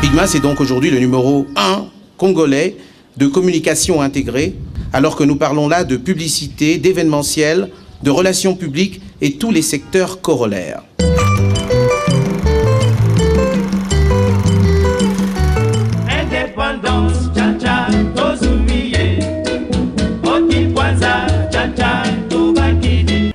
Pigma, c'est donc aujourd'hui le numéro 1 congolais de communication intégrée, alors que nous parlons là de publicité, d'événementiel, de relations publiques et tous les secteurs corollaires. Indépendance, tcha-tcha, tozumiye. Oti kwanza, tcha-tcha, tobakidi.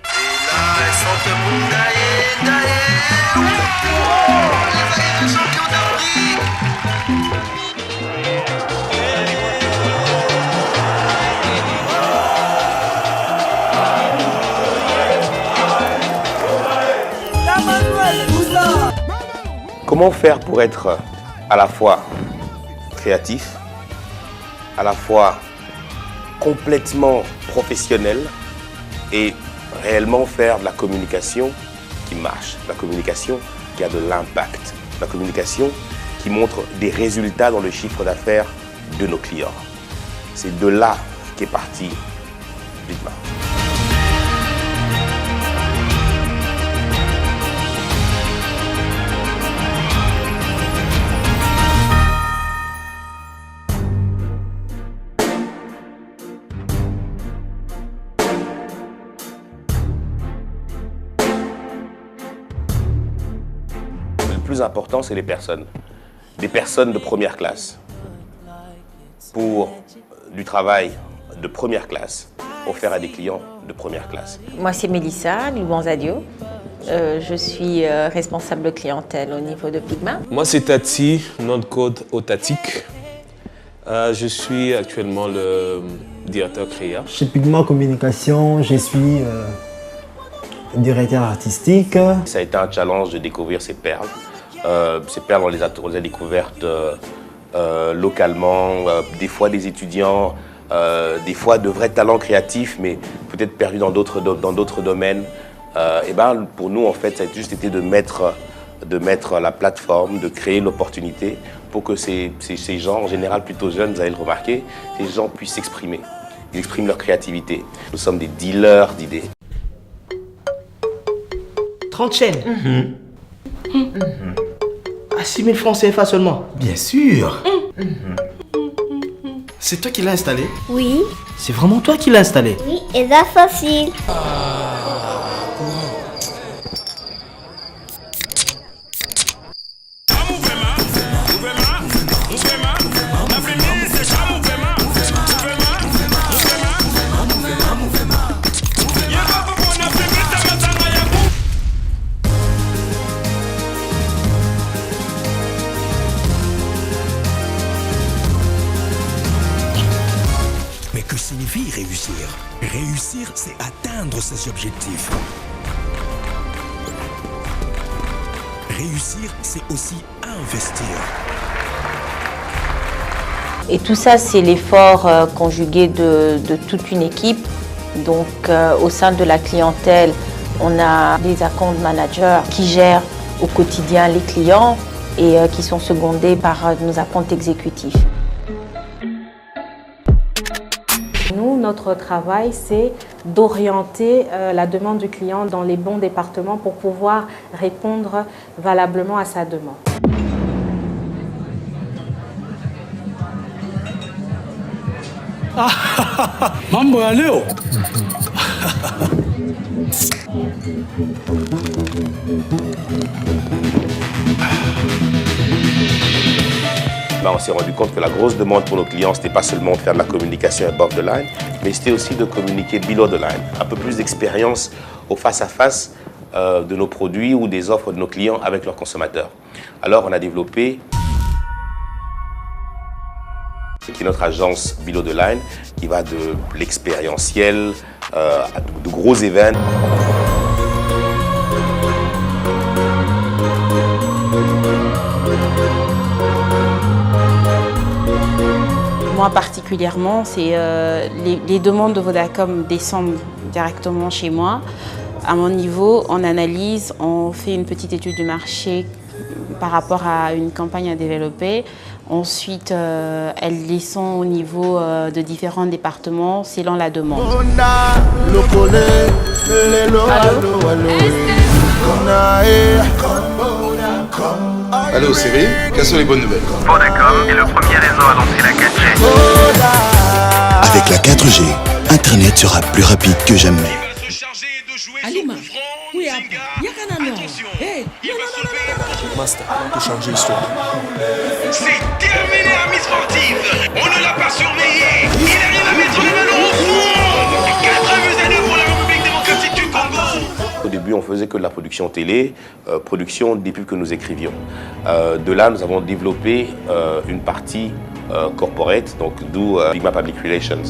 Comment faire pour être à la fois créatif, à la fois complètement professionnel et réellement faire de la communication qui marche, la communication qui a de l'impact, la communication qui montre des résultats dans le chiffre d'affaires de nos clients. C'est de là qu'est parti Pigma. Le plus important, c'est les personnes. Des personnes de première classe. Pour du travail de première classe, offert à des clients de première classe. Moi, c'est Mélissa Lubanzadio. Je suis responsable clientèle au niveau de Pigma. Moi, c'est Tati, nom de code Otatic. Je suis actuellement le directeur créa. Chez Pigma Communication, je suis directeur artistique. Ça a été un challenge de découvrir ces perles. Ces perles, on les a découvertes localement, des fois des étudiants, des fois de vrais talents créatifs, mais peut-être perdus dans d'autres domaines. Et ben, pour nous, en fait, ça a juste été de mettre la plateforme, de créer l'opportunité pour que ces gens, en général plutôt jeunes, vous allez le remarquer, ces gens puissent s'exprimer. Ils expriment leur créativité. Nous sommes des dealers d'idées. 30 chaînes. À 6 000 francs CFA seulement. Bien sûr. C'est toi qui l'as installé? Oui. C'est vraiment toi qui l'as installé? Oui, et là facile. Mais que signifie réussir? Réussir, c'est atteindre ses objectifs. Réussir, c'est aussi investir. Et tout ça, c'est l'effort conjugué de toute une équipe. Donc, au sein de la clientèle, on a des account managers qui gèrent au quotidien les clients et qui sont secondés par nos account exécutifs. Nous, notre travail, c'est d'orienter la demande du client dans les bons départements pour pouvoir répondre valablement à sa demande. Mambo ya leo. Là, on s'est rendu compte que la grosse demande pour nos clients, c'était pas seulement de faire de la communication above the line, mais c'était aussi de communiquer below the line. Un peu plus d'expérience au face-à-face de nos produits ou des offres de nos clients avec leurs consommateurs. Alors, on a développé qui est notre agence Below the Line, qui va de l'expérientiel à de gros événements. Moi particulièrement, c'est les demandes de Vodacom descendent directement chez moi. À mon niveau, on analyse, on fait une petite étude du marché par rapport à une campagne à développer. Ensuite, elles descendent au niveau de différents départements selon la demande. Allô Cyril, quelles sont les bonnes nouvelles? Vodacom est le premier réseau à lancer la 4G. Avec la 4G, Internet sera plus rapide que jamais. Alima, oui, attention, Master, pour changer l'histoire. C'est terminé, amis sportifs. On ne l'a pas surveillé. Il arrive à mettre le ballon au fond. 4-2 pour la République démocratique du Congo. Au début, on faisait que de la production télé, production des pubs que nous écrivions. De là, nous avons développé une partie corporate, donc d'où Sigma Public Relations.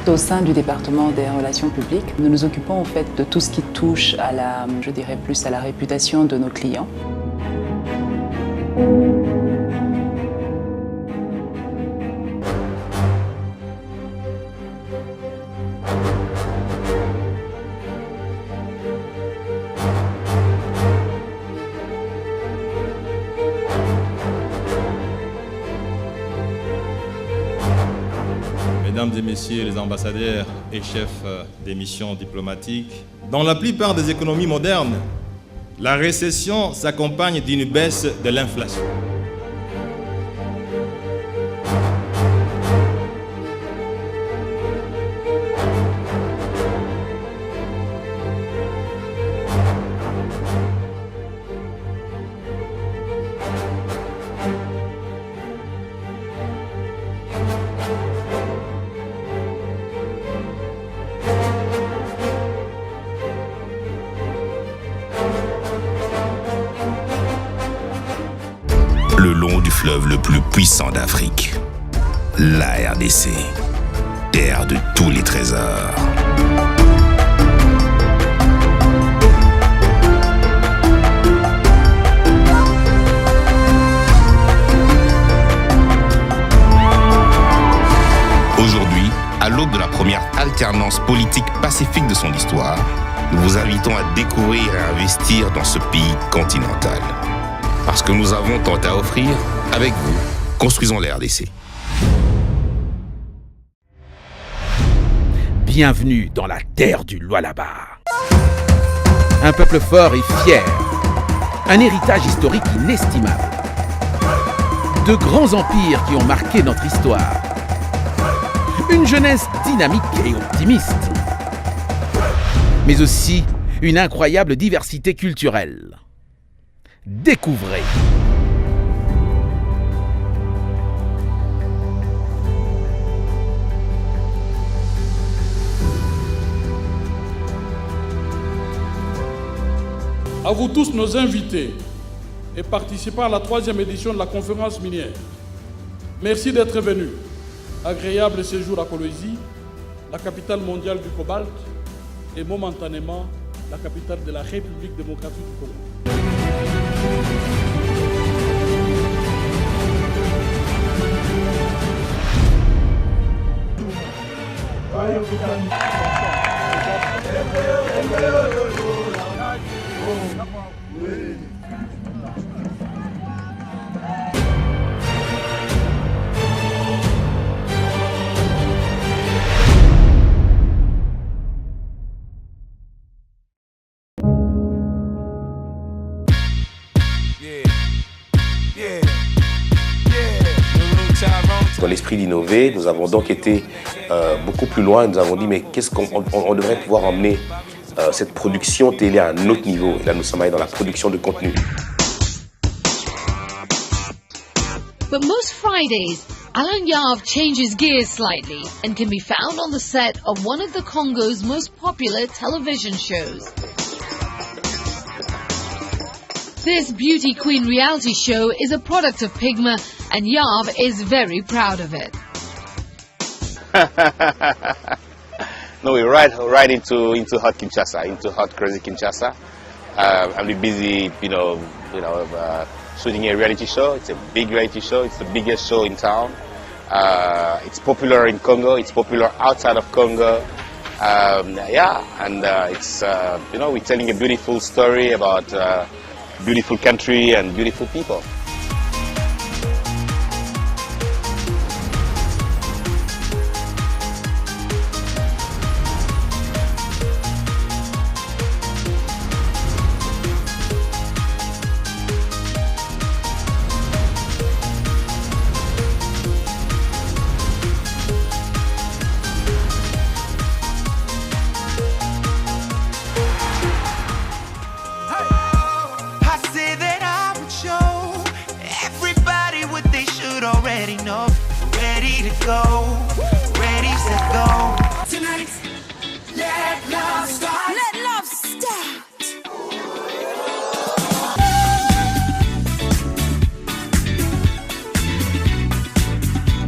Au sein du département des relations publiques, nous nous occupons en fait de tout ce qui touche à la, je dirais plus à la réputation de nos clients. Mesdames et messieurs les ambassadeurs et chefs des missions diplomatiques, dans la plupart des économies modernes, la récession s'accompagne d'une baisse de l'inflation. Le long du fleuve le plus puissant d'Afrique, la RDC, terre de tous les trésors. Aujourd'hui, à l'aube de la première alternance politique pacifique de son histoire, nous vous invitons à découvrir et investir dans ce pays continental. Parce que nous avons tant à offrir, avec vous, construisons la RDC. Bienvenue dans la terre du Lualaba. Un peuple fort et fier. Un héritage historique inestimable. De grands empires qui ont marqué notre histoire. Une jeunesse dynamique et optimiste. Mais aussi une incroyable diversité culturelle. Découvrez. À vous tous nos invités et participants à la 3e édition de la conférence minière. Merci d'être venus. Agréable séjour à Kolwezi, la capitale mondiale du cobalt et momentanément la capitale de la République démocratique du Congo. Dans l'esprit d'innover, nous avons donc été beaucoup plus loin et nous avons dit mais qu'est-ce qu'on devrait pouvoir emmener cette production télé à un autre niveau. Et là nous sommes allés dans la production de contenu. But most Fridays, Alan Yav changes gears slightly and can be found on the set of one of the Congo's most popular television shows. This beauty queen reality show is a product of Pigma, and Yav is very proud of it. No, we're right into hot Kinshasa, into hot crazy Kinshasa. I'm busy, shooting a reality show. It's a big reality show. It's the biggest show in town. It's popular in Congo. It's popular outside of Congo. It's we're telling a beautiful story about beautiful country and beautiful people. to go. Ready, set, go. Tonight, let love start. Let love start.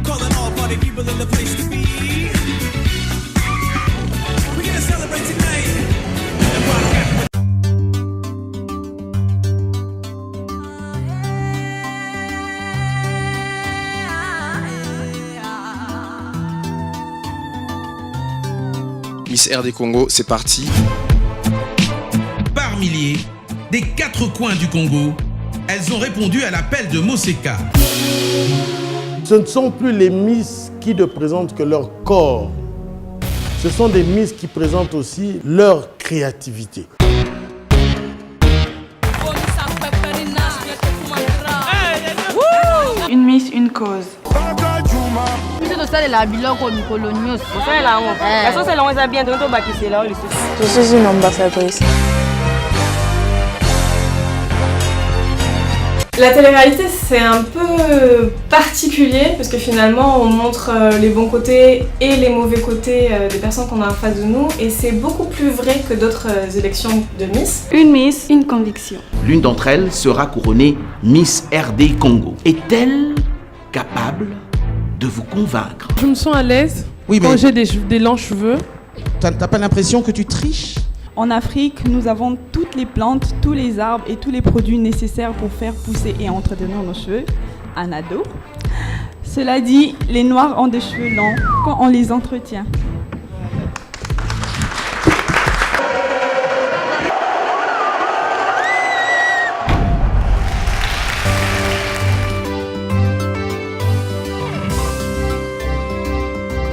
Calling all party people in the place to be. We're gonna celebrate tonight. Miss RD Congo, c'est parti. Par milliers, des 4 coins du Congo, elles ont répondu à l'appel de Moseka. Ce ne sont plus les Miss qui ne présentent que leur corps. Ce sont des Miss qui présentent aussi leur créativité. Une Miss, une cause. Je suis une ambassadrice. La télé-réalité, c'est un peu particulier parce que finalement, on montre les bons côtés et les mauvais côtés des personnes qu'on a en face de nous et c'est beaucoup plus vrai que d'autres élections de Miss. Une Miss, une conviction. L'une d'entre elles sera couronnée Miss RD Congo. Est-elle capable de vous convaincre? Je me sens à l'aise quand j'ai des longs cheveux. T'as pas l'impression que tu triches? En Afrique, nous avons toutes les plantes, tous les arbres et tous les produits nécessaires pour faire pousser et entretenir nos cheveux à Nado. Cela dit, les Noirs ont des cheveux longs quand on les entretient.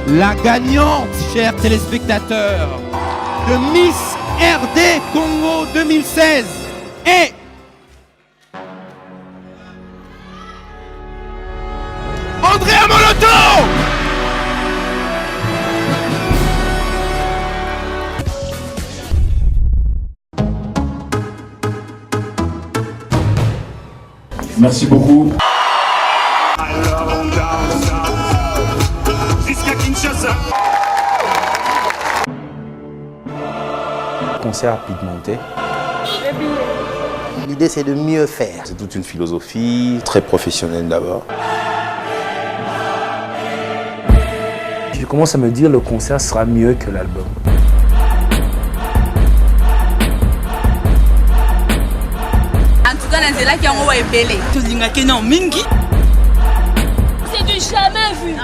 La gagnante, chers téléspectateurs, de Miss RD Congo 2016 est Andrea Moloto. Merci beaucoup. Jusqu'à Kinshasa. Concert pigmenté. L'idée, c'est de mieux faire. C'est toute une philosophie, très professionnelle d'abord. Je commence à me dire que le concert sera mieux que l'album. En tout cas, Nanzela qui a envoyé belé. C'est du jamais vu.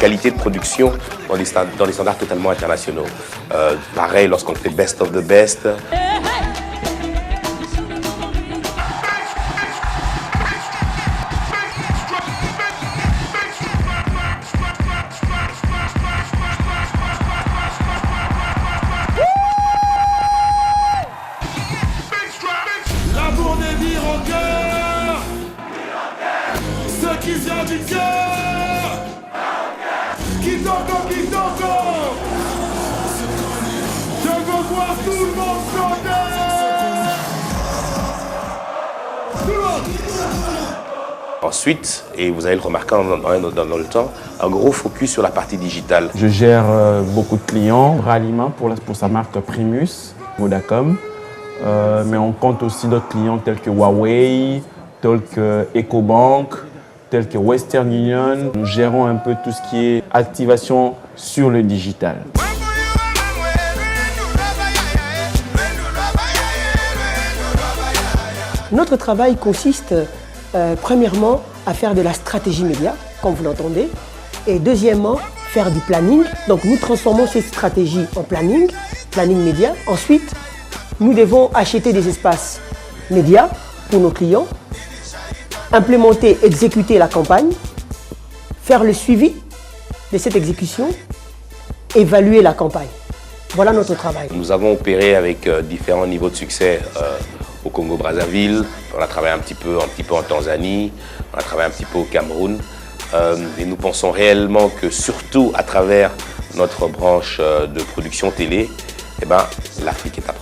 Qualité de production dans des standards totalement internationaux. Pareil lorsqu'on fait Best of the Best. L'amour des vies ce qui vient du cœur. Je veux voir tout le monde chanter. Tout le monde. Ensuite, et vous allez le remarquer dans le temps, un gros focus sur la partie digitale. Je gère beaucoup de clients, Ralima pour sa marque Primus, Vodacom, mais on compte aussi d'autres clients tels que Huawei, tels que EcoBank, tels que Western Union. Nous gérons un peu tout ce qui est activation sur le digital. Notre travail consiste premièrement à faire de la stratégie média, comme vous l'entendez, et deuxièmement, faire du planning. Donc nous transformons cette stratégie en planning média. Ensuite, nous devons acheter des espaces médias pour nos clients, implémenter, exécuter la campagne, faire le suivi de cette exécution, évaluer la campagne. Voilà notre travail. Nous avons opéré avec différents niveaux de succès au Congo-Brazzaville, on a travaillé un petit peu en Tanzanie, on a travaillé un petit peu au Cameroun. Et nous pensons réellement que surtout à travers notre branche de production télé, l'Afrique est à